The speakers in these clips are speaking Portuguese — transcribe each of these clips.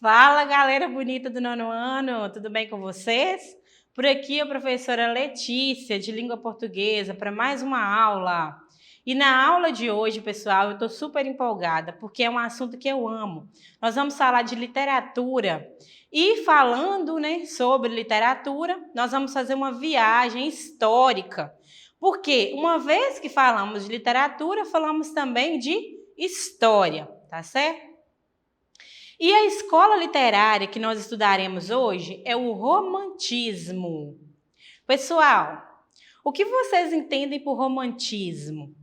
Fala, galera bonita do nono ano, tudo bem com vocês? Por aqui a professora Letícia, de língua portuguesa, para mais uma aula. E na aula de hoje, pessoal, eu estou super empolgada, porque é um assunto que eu amo. Nós vamos falar de literatura. E falando, sobre literatura, nós vamos fazer uma viagem histórica. Porque uma vez que falamos de literatura, falamos também de história, tá certo? E a escola literária que nós estudaremos hoje é o romantismo. Pessoal, o que vocês entendem por romantismo?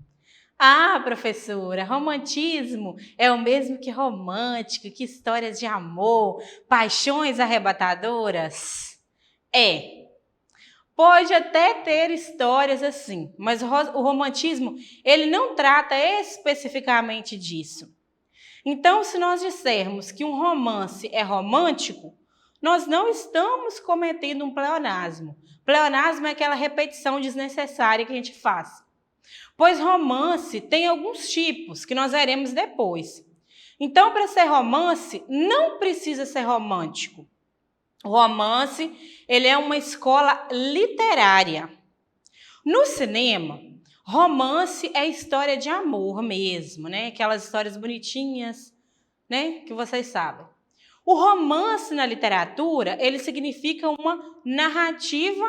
Ah, professora, romantismo é o mesmo que romântico, que histórias de amor, paixões arrebatadoras? É. Pode até ter histórias assim, mas o romantismo, ele não trata especificamente disso. Então, se nós dissermos que um romance é romântico, nós não estamos cometendo um pleonasmo. Pleonasmo é aquela repetição desnecessária que a gente faz. Pois romance tem alguns tipos que nós veremos depois. Então, para ser romance, não precisa ser romântico. O romance, ele é uma escola literária. No cinema, romance é história de amor mesmo, Aquelas histórias bonitinhas, que vocês sabem. O romance na literatura, ele significa uma narrativa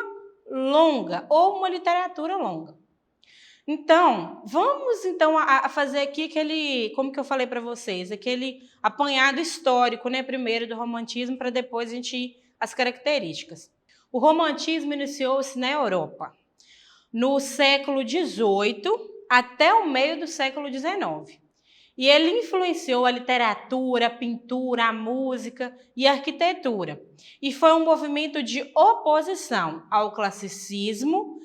longa ou uma literatura longa. Então, vamos a fazer aqui como que eu falei para vocês, aquele apanhado histórico, primeiro do romantismo, para depois a gente ir às características. O romantismo iniciou-se na Europa, no século XVIII até o meio do século XIX. E ele influenciou a literatura, a pintura, a música e a arquitetura. E foi um movimento de oposição ao classicismo,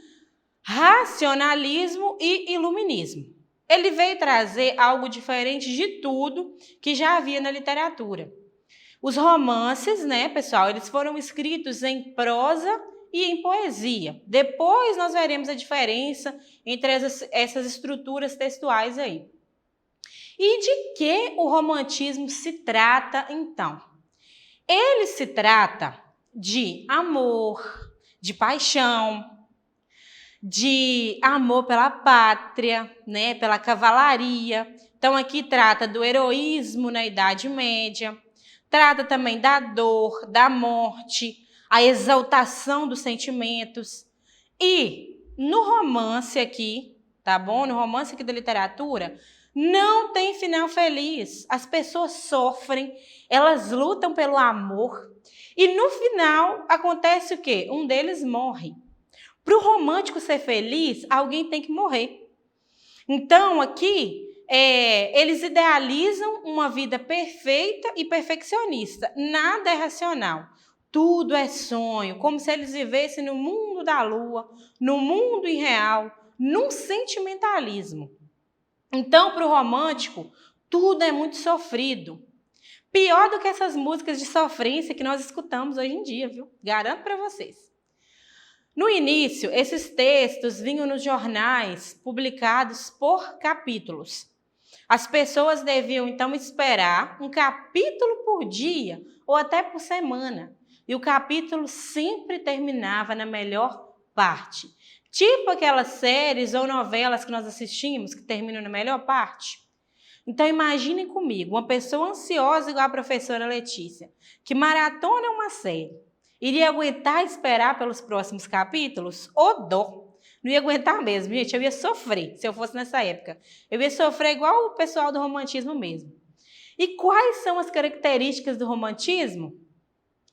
racionalismo e iluminismo. Ele veio trazer algo diferente de tudo que já havia na literatura. Os romances, pessoal, eles foram escritos em prosa e em poesia. Depois nós veremos a diferença entre essas estruturas textuais aí. E de que o romantismo se trata, então? Ele se trata de amor, de paixão, de amor pela pátria, pela cavalaria. Então, aqui trata do heroísmo na Idade Média, trata também da dor, da morte, a exaltação dos sentimentos. E no romance aqui, tá bom? No romance aqui da literatura, não tem final feliz. As pessoas sofrem, elas lutam pelo amor. E no final acontece o quê? Um deles morre. Para o romântico ser feliz, alguém tem que morrer. Então, aqui, eles idealizam uma vida perfeita e perfeccionista. Nada é racional. Tudo é sonho, como se eles vivessem no mundo da lua, no mundo irreal, num sentimentalismo. Então, para o romântico, tudo é muito sofrido. Pior do que essas músicas de sofrência que nós escutamos hoje em dia, viu? Garanto para vocês. No início, esses textos vinham nos jornais, publicados por capítulos. As pessoas deviam, então, esperar um capítulo por dia ou até por semana. E o capítulo sempre terminava na melhor parte. Tipo aquelas séries ou novelas que nós assistimos, que terminam na melhor parte. Então, imaginem comigo, uma pessoa ansiosa igual a professora Letícia, que maratona uma série. Iria aguentar esperar pelos próximos capítulos? Ô dó! Não ia aguentar mesmo, gente. Eu ia sofrer, se eu fosse nessa época. Eu ia sofrer igual o pessoal do romantismo mesmo. E quais são as características do romantismo?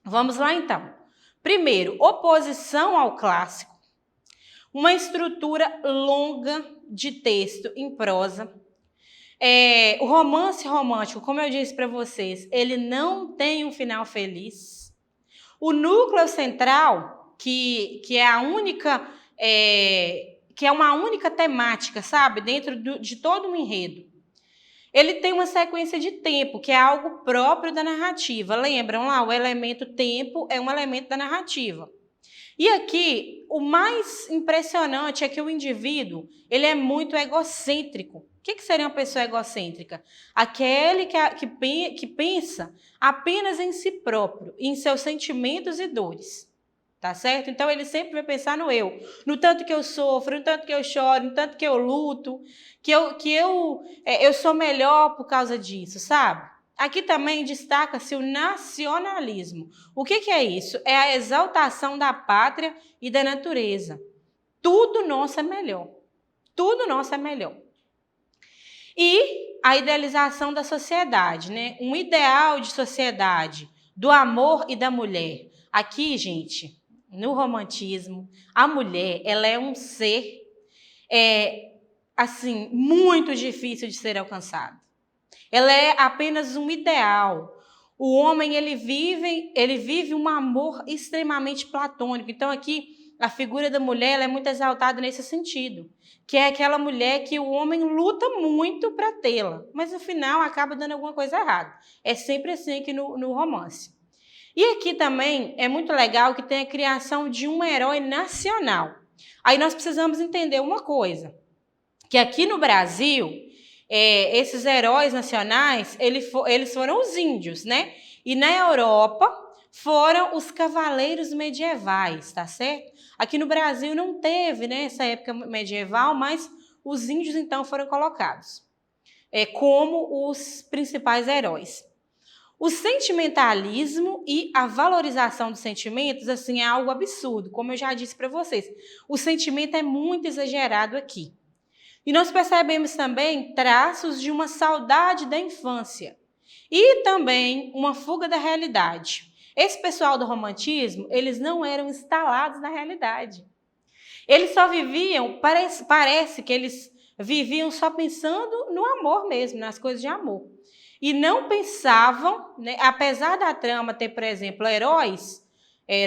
Vamos lá, então. Primeiro, oposição ao clássico. Uma estrutura longa de texto em prosa. O romance romântico, como eu disse para vocês, ele não tem um final feliz. O núcleo central, que é a única, que é uma única temática, sabe? Dentro de todo um enredo. Ele tem uma sequência de tempo, que é algo próprio da narrativa. Lembram lá? O elemento tempo é um elemento da narrativa. E aqui, o mais impressionante é que o indivíduo, ele é muito egocêntrico. O que seria uma pessoa egocêntrica? Aquele que pensa apenas em si próprio, em seus sentimentos e dores. Tá certo? Então, ele sempre vai pensar no eu. No tanto que eu sofro, no tanto que eu choro, no tanto que eu luto, que eu sou melhor por causa disso, sabe? Aqui também destaca-se o nacionalismo. O que é isso? É a exaltação da pátria e da natureza. Tudo nosso é melhor. Tudo nosso é melhor. E a idealização da sociedade, né? Um ideal de sociedade, do amor e da mulher. Aqui, gente, no romantismo, a mulher, ela é um ser, assim, muito difícil de ser alcançado. Ela é apenas um ideal. O homem, ele vive um amor extremamente platônico. Então, aqui, a figura da mulher ela é muito exaltada nesse sentido, que é aquela mulher que o homem luta muito para tê-la, mas no final acaba dando alguma coisa errada. É sempre assim aqui no romance. E aqui também é muito legal que tem a criação de um herói nacional. Aí nós precisamos entender uma coisa, que aqui no Brasil, esses heróis nacionais, eles foram os índios, né? E na Europa foram os cavaleiros medievais, tá certo? Aqui no Brasil não teve, né, essa época medieval, mas os índios então foram colocados como os principais heróis. O sentimentalismo e a valorização dos sentimentos, assim, é algo absurdo, como eu já disse para vocês. O sentimento é muito exagerado aqui. E nós percebemos também traços de uma saudade da infância e também uma fuga da realidade. Esse pessoal do romantismo, eles não eram instalados na realidade. Eles só viviam, parece que eles viviam só pensando no amor mesmo, nas coisas de amor. E não pensavam, né, apesar da trama ter, por exemplo, heróis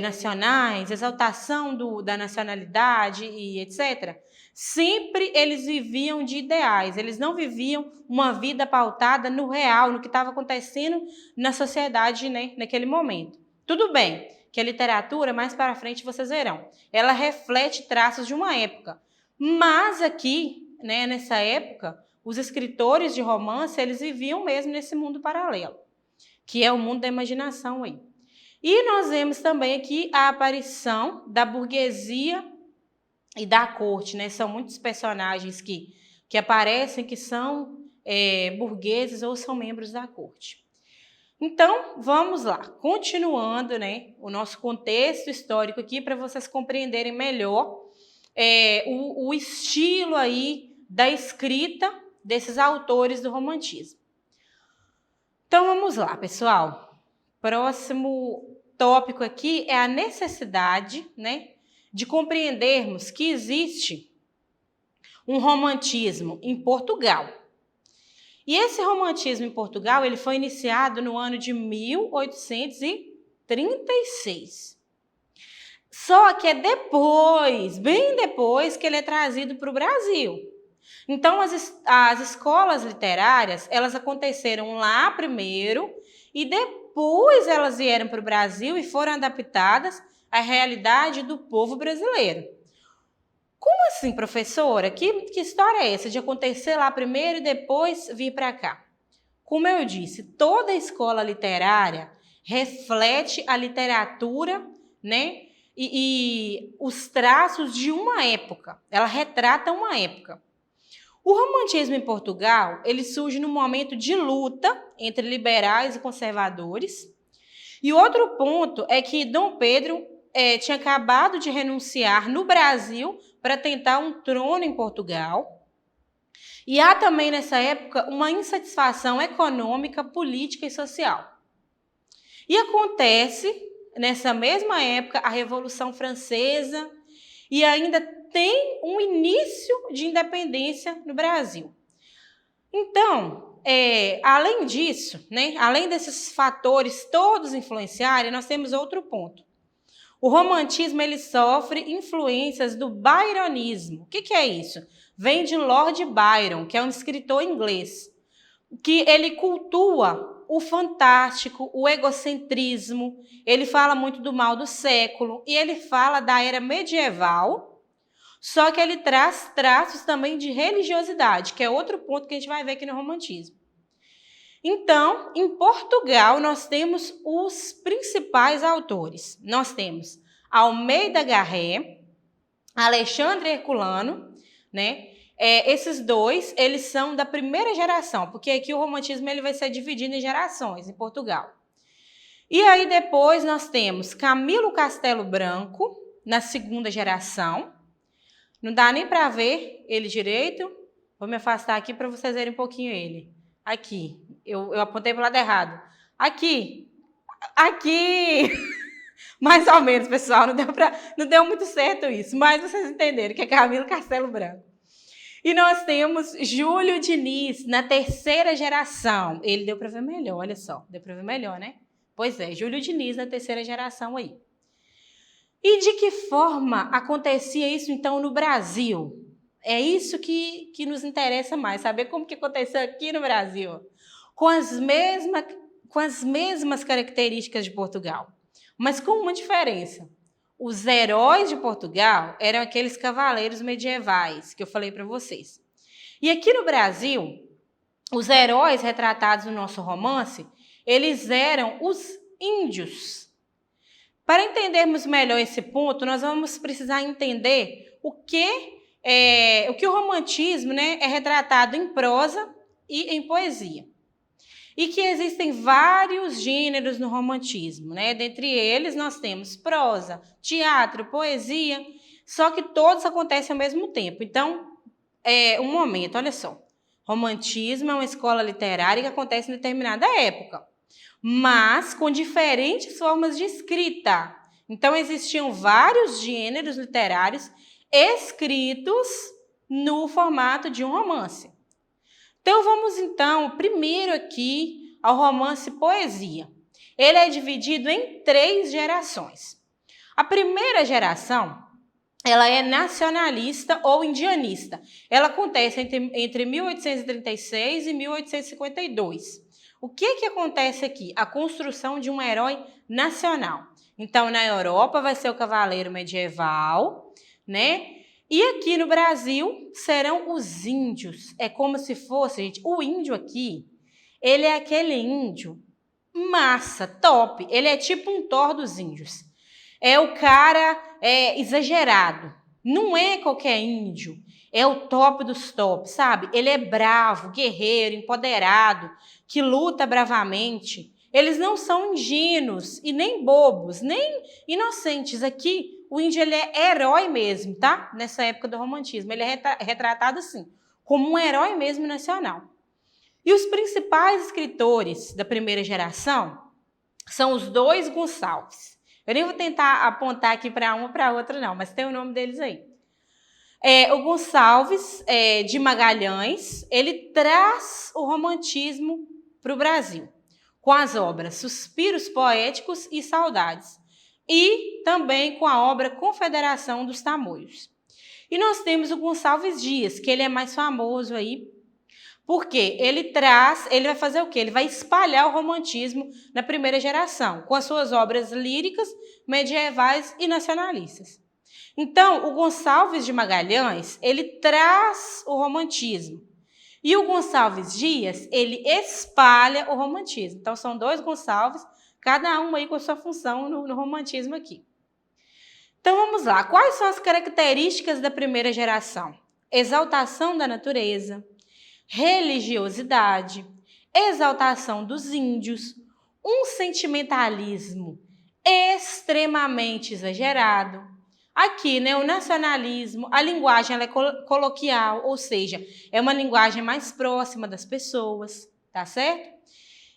nacionais, exaltação da nacionalidade e etc., sempre eles viviam de ideais, eles não viviam uma vida pautada no real, no que estava acontecendo na sociedade, né, naquele momento. Tudo bem que a literatura, mais para frente vocês verão, ela reflete traços de uma época, mas aqui, né, nessa época, os escritores de romance, eles viviam mesmo nesse mundo paralelo, que é o mundo da imaginação aí. E nós vemos também aqui a aparição da burguesia e da corte, né? São muitos personagens que aparecem que são burgueses ou são membros da corte. Então, vamos lá, continuando, né, o nosso contexto histórico aqui para vocês compreenderem melhor o estilo aí da escrita desses autores do romantismo. Então, vamos lá, pessoal. Próximo tópico aqui é a necessidade, né, de compreendermos que existe um romantismo em Portugal. E esse romantismo em Portugal, ele foi iniciado no ano de 1836. Só que é depois, bem depois, que ele é trazido para o Brasil. Então, as escolas literárias, elas aconteceram lá primeiro e depois elas vieram para o Brasil e foram adaptadas à realidade do povo brasileiro. Como assim, professora? Que história é essa de acontecer lá primeiro e depois vir para cá? Como eu disse, toda escola literária reflete a literatura, né? E os traços de uma época. Ela retrata uma época. O romantismo em Portugal, ele surge num momento de luta entre liberais e conservadores. E outro ponto é que Dom Pedro tinha acabado de renunciar no Brasil para tentar um trono em Portugal. E há também, nessa época, uma insatisfação econômica, política e social. E acontece, nessa mesma época, a Revolução Francesa e ainda tem um início de independência no Brasil. Então, além disso, né, além desses fatores todos influenciarem, nós temos outro ponto. O romantismo ele sofre influências do byronismo. O que é isso? Vem de Lord Byron, que é um escritor inglês, que ele cultua o fantástico, o egocentrismo, ele fala muito do mal do século e ele fala da era medieval, só que ele traz traços também de religiosidade, que é outro ponto que a gente vai ver aqui no romantismo. Então, em Portugal, nós temos os principais autores. Nós temos Almeida Garré, Alexandre Herculano, né? Esses dois, eles são da primeira geração, porque aqui o romantismo ele vai ser dividido em gerações, em Portugal. E aí depois nós temos Camilo Castelo Branco, na segunda geração. Não dá nem para ver ele direito. Vou me afastar aqui para vocês verem um pouquinho ele. Aqui, eu apontei para o lado errado. Aqui. Mais ou menos, pessoal, não deu muito certo isso, mas vocês entenderam que é Camilo Castelo Branco. E nós temos Júlio Diniz, na terceira geração. Ele deu para ver melhor, olha só. Deu para ver melhor, né? Pois é, Júlio Diniz na terceira geração aí. E de que forma acontecia isso, então, no Brasil? É isso que nos interessa mais, saber como que aconteceu aqui no Brasil. Com as mesmas características de Portugal, mas com uma diferença. Os heróis de Portugal eram aqueles cavaleiros medievais que eu falei para vocês. E aqui no Brasil, os heróis retratados no nosso romance, eles eram os índios. Para entendermos melhor esse ponto, nós vamos precisar entender o que o romantismo, né, é retratado em prosa e em poesia. E que existem vários gêneros no romantismo, né? Dentre eles, nós temos prosa, teatro, poesia, só que todos acontecem ao mesmo tempo. Então, um momento, olha só. Romantismo é uma escola literária que acontece em determinada época, mas com diferentes formas de escrita. Então, existiam vários gêneros literários escritos no formato de um romance. Então, vamos então, primeiro aqui, ao romance poesia. Ele é dividido em 3 gerações. A primeira geração, ela é nacionalista ou indianista. Ela acontece entre 1836 e 1852. O que acontece aqui? A construção de um herói nacional. Então, na Europa vai ser o cavaleiro medieval, né? E aqui no Brasil serão os índios. É como se fosse, gente, o índio aqui, ele é aquele índio massa, top. Ele é tipo um Thor dos índios. É o cara exagerado. Não é qualquer índio. É o top dos tops, sabe? Ele é bravo, guerreiro, empoderado, que luta bravamente. Eles não são ingênuos e nem bobos, nem inocentes. Aqui, o índio ele é herói mesmo, tá? Nessa época do romantismo. Ele é retratado assim, como um herói mesmo nacional. E os principais escritores da primeira geração são os 2 Gonçalves. Eu nem vou tentar apontar aqui para uma para outra, não, mas tem o nome deles aí. O Gonçalves de Magalhães, ele traz o romantismo para o Brasil, com as obras Suspiros Poéticos e Saudades, e também com a obra Confederação dos Tamoios. E nós temos o Gonçalves Dias, que ele é mais famoso aí, porque ele vai fazer o quê? Ele vai espalhar o romantismo na primeira geração, com as suas obras líricas, medievais e nacionalistas. Então, o Gonçalves de Magalhães, ele traz o romantismo. E o Gonçalves Dias, ele espalha o romantismo. Então, são 2 Gonçalves, cada um aí com a sua função no romantismo aqui. Então, vamos lá. Quais são as características da primeira geração? Exaltação da natureza, religiosidade, exaltação dos índios, um sentimentalismo extremamente exagerado. Aqui, né, o nacionalismo, a linguagem ela é coloquial, ou seja, é uma linguagem mais próxima das pessoas, tá certo?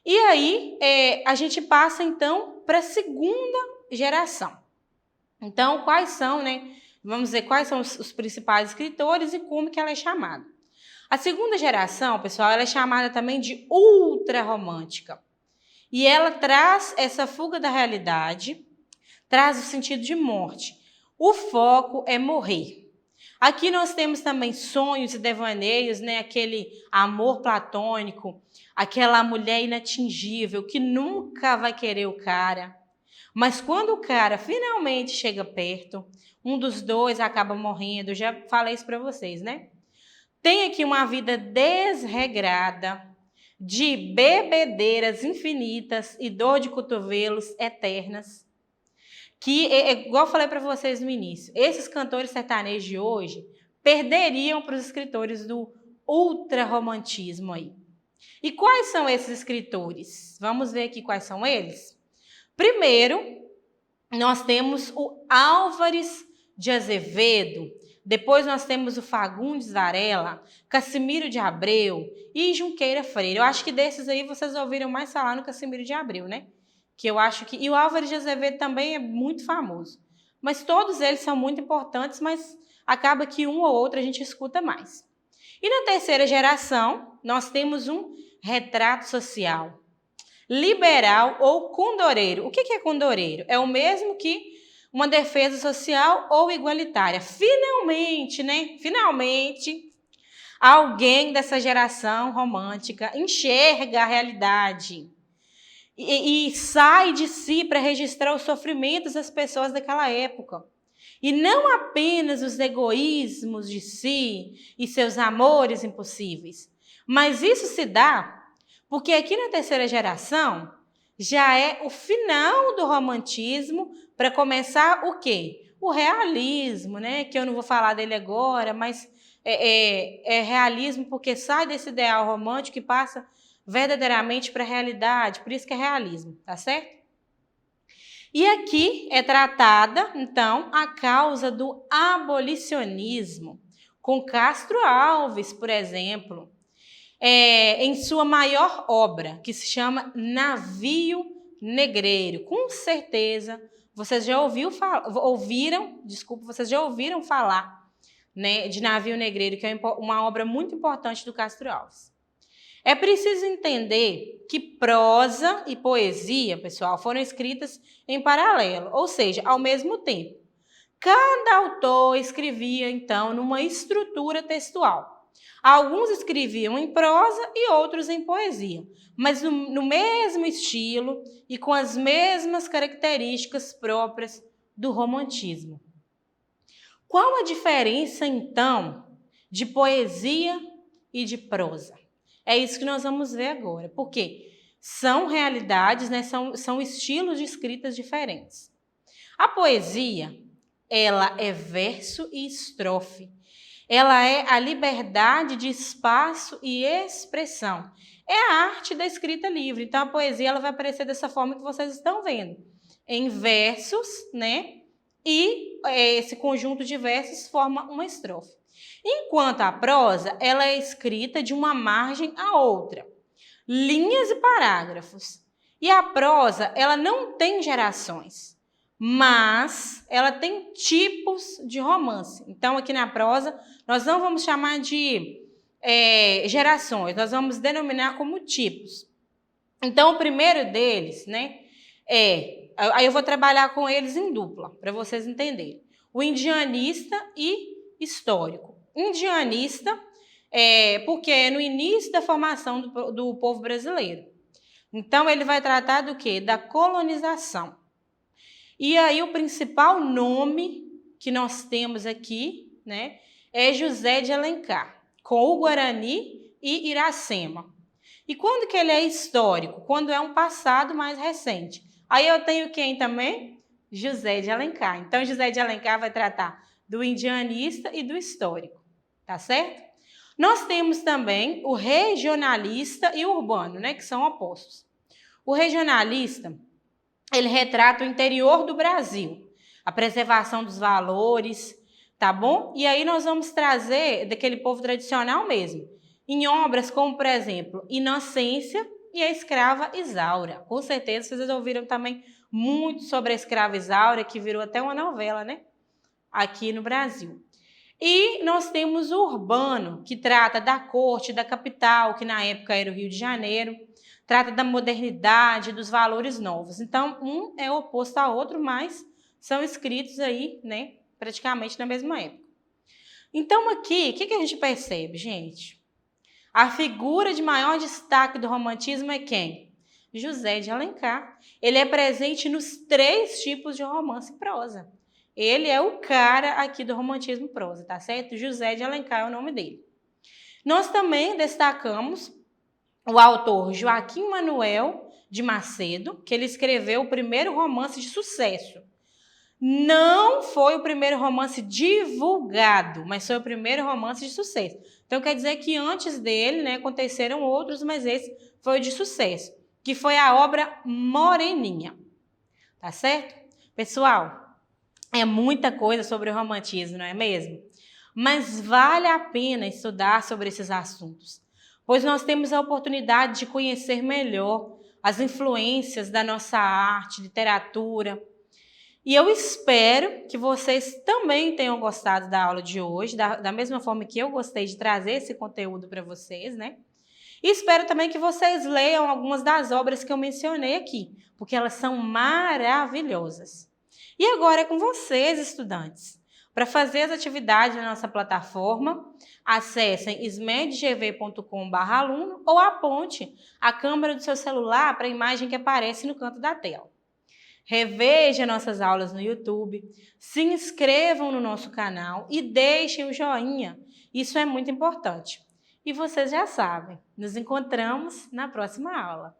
E aí, a gente passa, então, para a segunda geração. Então, quais são, né? Vamos ver quais são os principais escritores e como que ela é chamada. A segunda geração, pessoal, ela é chamada também de ultrarromântica. E ela traz essa fuga da realidade, traz o sentido de morte. O foco é morrer. Aqui nós temos também sonhos e devaneios, né? Aquele amor platônico, aquela mulher inatingível que nunca vai querer o cara. Mas quando o cara finalmente chega perto, um dos dois acaba morrendo. Já falei isso para vocês, né? Tem aqui uma vida desregrada, de bebedeiras infinitas e dor de cotovelos eternas. Que, igual eu falei para vocês no início, esses cantores sertanejos de hoje perderiam para os escritores do ultrarromantismo aí. E quais são esses escritores? Vamos ver aqui quais são eles? Primeiro, nós temos o Álvares de Azevedo, depois nós temos o Fagundes Varela, Cassimiro de Abreu e Junqueira Freire. Eu acho que desses aí vocês ouviram mais falar no Cassimiro de Abreu, né? Que eu acho que... E o Álvares de Azevedo também é muito famoso. Mas todos eles são muito importantes, mas acaba que um ou outro a gente escuta mais. E na terceira geração, nós temos um retrato social. Liberal ou condoreiro. O que é condoreiro? É o mesmo que uma defesa social ou igualitária. Finalmente, né? Finalmente, alguém dessa geração romântica enxerga a realidade e sai de si para registrar os sofrimentos das pessoas daquela época. E não apenas os egoísmos de si e seus amores impossíveis. Mas isso se dá porque aqui na terceira geração já é o final do romantismo para começar o quê? O realismo, né? Que eu não vou falar dele agora, mas é realismo porque sai desse ideal romântico e passa verdadeiramente para a realidade, por isso que é realismo, tá certo? E aqui é tratada, então, a causa do abolicionismo, com Castro Alves, por exemplo, em sua maior obra, que se chama Navio Negreiro. Com certeza, vocês já ouviram falar, né, de Navio Negreiro, que é uma obra muito importante do Castro Alves. É preciso entender que prosa e poesia, pessoal, foram escritas em paralelo, ou seja, ao mesmo tempo. Cada autor escrevia, então, numa estrutura textual. Alguns escreviam em prosa e outros em poesia, mas no mesmo estilo e com as mesmas características próprias do romantismo. Qual a diferença, então, de poesia e de prosa? É isso que nós vamos ver agora, porque são realidades, né, são estilos de escritas diferentes. A poesia, ela é verso e estrofe. Ela é a liberdade de espaço e expressão. É a arte da escrita livre. Então, a poesia ela vai aparecer dessa forma que vocês estão vendo. Em versos, né? E esse conjunto de versos forma uma estrofe. Enquanto a prosa, ela é escrita de uma margem a outra. Linhas e parágrafos. E a prosa, ela não tem gerações, mas ela tem tipos de romance. Então, aqui na prosa, nós não vamos chamar de gerações, nós vamos denominar como tipos. Então, o primeiro deles, né, aí eu vou trabalhar com eles em dupla, para vocês entenderem. O indianista e histórico. Indianista, porque é no início da formação do povo brasileiro. Então, ele vai tratar do quê? Da colonização. E aí, o principal nome que nós temos aqui, né, é José de Alencar, com o Guarani e Iracema. E quando que ele é histórico? Quando é um passado mais recente. Aí eu tenho quem também? José de Alencar. Então, José de Alencar vai tratar do indianista e do histórico, tá certo? Nós temos também o regionalista e o urbano, né, que são opostos. O regionalista, ele retrata o interior do Brasil, a preservação dos valores, tá bom? E aí nós vamos trazer daquele povo tradicional mesmo, em obras como, por exemplo, Inocência e a Escrava Isaura. Com certeza vocês ouviram também muito sobre a Escrava Isaura, que virou até uma novela, né? Aqui no Brasil. E nós temos o urbano, que trata da corte, da capital, que na época era o Rio de Janeiro, trata da modernidade, dos valores novos. Então, um é oposto ao outro, mas são escritos aí, né, praticamente na mesma época. Então aqui, o que a gente percebe, gente? A figura de maior destaque do romantismo é quem? José de Alencar. Ele é presente nos 3 tipos de romance e prosa. Ele é o cara aqui do romantismo prosa, tá certo? José de Alencar é o nome dele. Nós também destacamos o autor Joaquim Manuel de Macedo, que ele escreveu o primeiro romance de sucesso. Não foi o primeiro romance divulgado, mas foi o primeiro romance de sucesso. Então quer dizer que antes dele, né, aconteceram outros, mas esse foi o de sucesso, que foi a obra Moreninha. Tá certo? Pessoal, é muita coisa sobre o romantismo, não é mesmo? Mas vale a pena estudar sobre esses assuntos, pois nós temos a oportunidade de conhecer melhor as influências da nossa arte, literatura. E eu espero que vocês também tenham gostado da aula de hoje, da mesma forma que eu gostei de trazer esse conteúdo para vocês, né? E espero também que vocês leiam algumas das obras que eu mencionei aqui, porque elas são maravilhosas. E agora é com vocês, estudantes. Para fazer as atividades na nossa plataforma, acessem smedgv.com/aluno ou aponte a câmera do seu celular para a imagem que aparece no canto da tela. Reveja nossas aulas no YouTube, se inscrevam no nosso canal e deixem o joinha. Isso é muito importante. E vocês já sabem, nos encontramos na próxima aula.